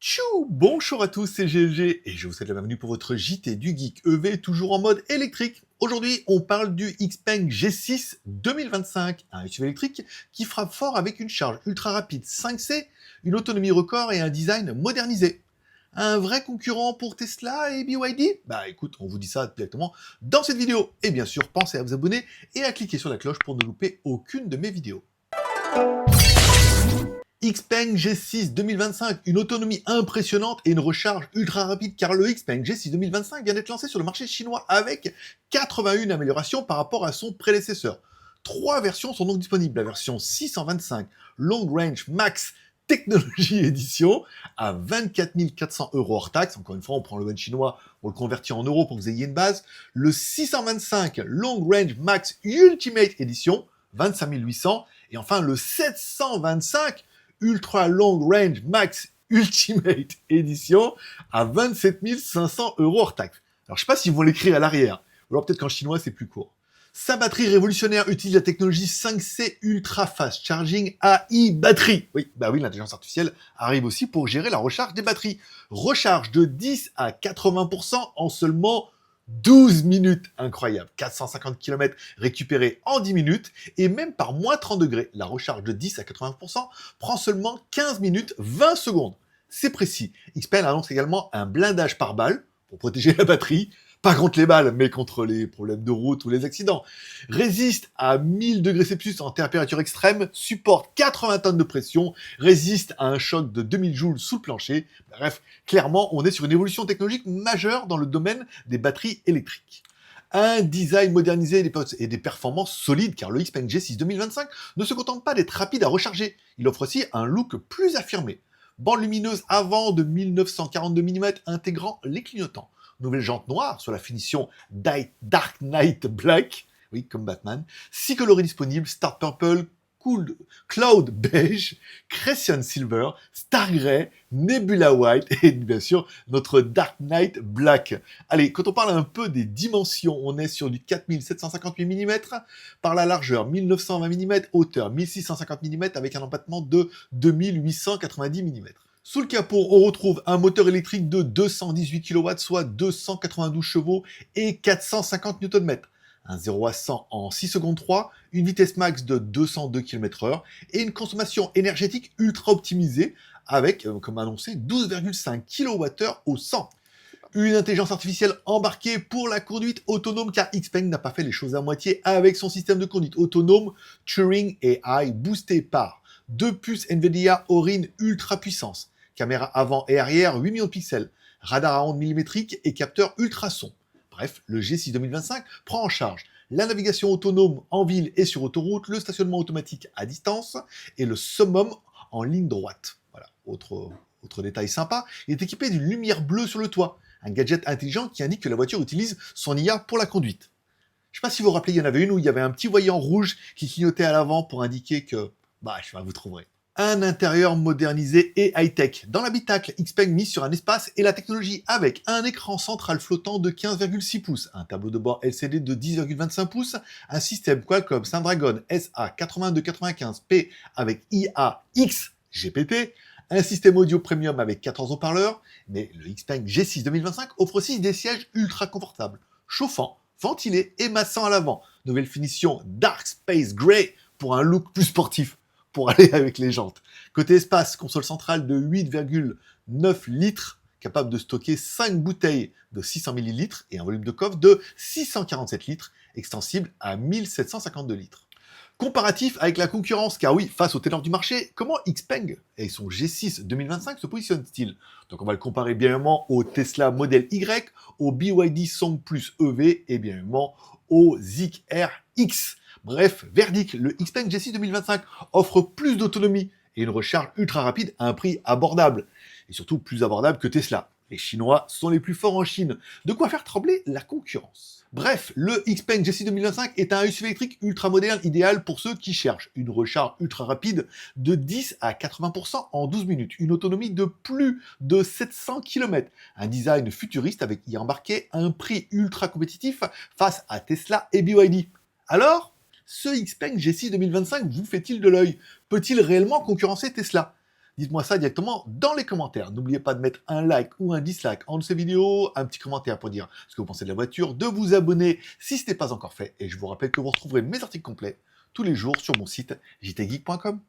Tchou! Bonjour à tous, c'est GLG et je vous souhaite la bienvenue pour votre JT du Geek EV, toujours en mode électrique. Aujourd'hui, on parle du XPeng G6 2025, un SUV électrique qui frappe fort avec une charge ultra rapide 5C, une autonomie record et un design modernisé. Un vrai concurrent pour Tesla et BYD? Bah écoute, on vous dit ça directement dans cette vidéo. Et bien sûr, pensez à vous abonner et à cliquer sur la cloche pour ne louper aucune de mes vidéos. XPeng G6 2025, une autonomie impressionnante et une recharge ultra rapide car le XPeng G6 2025 vient d'être lancé sur le marché chinois avec 81 améliorations par rapport à son prédécesseur. Trois versions sont donc disponibles. La version 625 Long Range Max Technology Edition à 24 400 € hors taxe. Encore une fois, on prend le yuan chinois, on le convertit en euros pour que vous ayez une base. Le 625 Long Range Max Ultimate Edition, 25 800. Et enfin, le 725 Ultra Long Range Max Ultimate Edition à 27 500 € hors taxe. Alors je sais pas s'ils vont l'écrire à l'arrière, ou alors peut-être qu'en chinois c'est plus court. Sa batterie révolutionnaire utilise la technologie 5C Ultra Fast Charging AI batterie. Oui, l'intelligence artificielle arrive aussi pour gérer la recharge des batteries. Recharge de 10 à 80% en seulement 12 minutes, incroyable, 450 km récupérés en 10 minutes, et même par moins 30 degrés, la recharge de 10 à 80% prend seulement 15 minutes 20 secondes. C'est précis. XPeng annonce également un blindage par balle, pour protéger la batterie, pas contre les balles, mais contre les problèmes de route ou les accidents. Résiste à 1000 degrés Celsius en température extrême, supporte 80 tonnes de pression, résiste à un choc de 2000 joules sous le plancher. Bref, clairement, on est sur une évolution technologique majeure dans le domaine des batteries électriques. Un design modernisé et des performances solides, car le XPeng G6 2025 ne se contente pas d'être rapide à recharger, il offre aussi un look plus affirmé. Bande lumineuse avant de 1942 mm intégrant les clignotants. Nouvelle jante noire sur la finition Dark Knight Black, oui, comme Batman. 6 coloris disponibles, Star Purple, Cloud Beige, Crescent Silver, Star Grey, Nebula White et bien sûr notre Dark Knight Black. Allez, quand on parle un peu des dimensions, on est sur du 4758 mm par la largeur, 1920 mm, hauteur 1650 mm avec un empattement de 2890 mm. Sous le capot, on retrouve un moteur électrique de 218 kW, soit 292 chevaux et 450 Nm. Un 0 à 100 en 6 secondes 3, une vitesse max de 202 km/h et une consommation énergétique ultra optimisée avec, comme annoncé, 12,5 kWh au 100. Une intelligence artificielle embarquée pour la conduite autonome car XPeng n'a pas fait les choses à moitié avec son système de conduite autonome Turing AI boosté par 2 puces NVIDIA Orin ultra puissance, caméra avant et arrière 8 millions de pixels, radar à ondes millimétriques et capteur ultrason. Bref, le G6 2025 prend en charge la navigation autonome en ville et sur autoroute, le stationnement automatique à distance et le summum en ligne droite. Voilà, autre détail sympa, il est équipé d'une lumière bleue sur le toit, un gadget intelligent qui indique que la voiture utilise son IA pour la conduite. Je sais pas si vous vous rappelez, il y en avait une où il y avait un petit voyant rouge qui clignotait à l'avant pour indiquer que... vous trouverez. Un intérieur modernisé et high-tech. Dans l'habitacle, XPeng mise sur un espace et la technologie avec un écran central flottant de 15,6 pouces, un tableau de bord LCD de 10,25 pouces, un système Qualcomm Snapdragon SA8295P avec IA X GPT, un système audio premium avec 14 haut-parleurs, mais le XPeng G6 2025 offre aussi des sièges ultra confortables, chauffants, ventilés et massants à l'avant. Nouvelle finition Dark Space Grey pour un look plus sportif, pour aller avec les jantes. Côté espace, console centrale de 8,9 litres, capable de stocker 5 bouteilles de 600 ml et un volume de coffre de 647 litres, extensible à 1752 litres. Comparatif avec la concurrence, car oui, face aux ténors du marché, comment XPeng et son G6 2025 se positionnent-ils? Donc on va le comparer bien évidemment au Tesla Model Y, au BYD Song Plus EV et bien évidemment au Zeekr X. Bref, verdict, le XPeng G6 2025 offre plus d'autonomie et une recharge ultra rapide à un prix abordable. Et surtout plus abordable que Tesla. Les Chinois sont les plus forts en Chine. De quoi faire trembler la concurrence. Bref, le XPeng G6 2025 est un SUV électrique ultra moderne idéal pour ceux qui cherchent une recharge ultra rapide de 10 à 80% en 12 minutes, une autonomie de plus de 700 km, un design futuriste avec y embarqué un prix ultra compétitif face à Tesla et BYD. Alors, ce XPeng G6 2025 vous fait-il de l'œil? Peut-il réellement concurrencer Tesla? Dites-moi ça directement dans les commentaires. N'oubliez pas de mettre un like ou un dislike en dessous de cette vidéo, un petit commentaire pour dire ce que vous pensez de la voiture, de vous abonner si ce n'est pas encore fait. Et je vous rappelle que vous retrouverez mes articles complets tous les jours sur mon site jtgeek.com.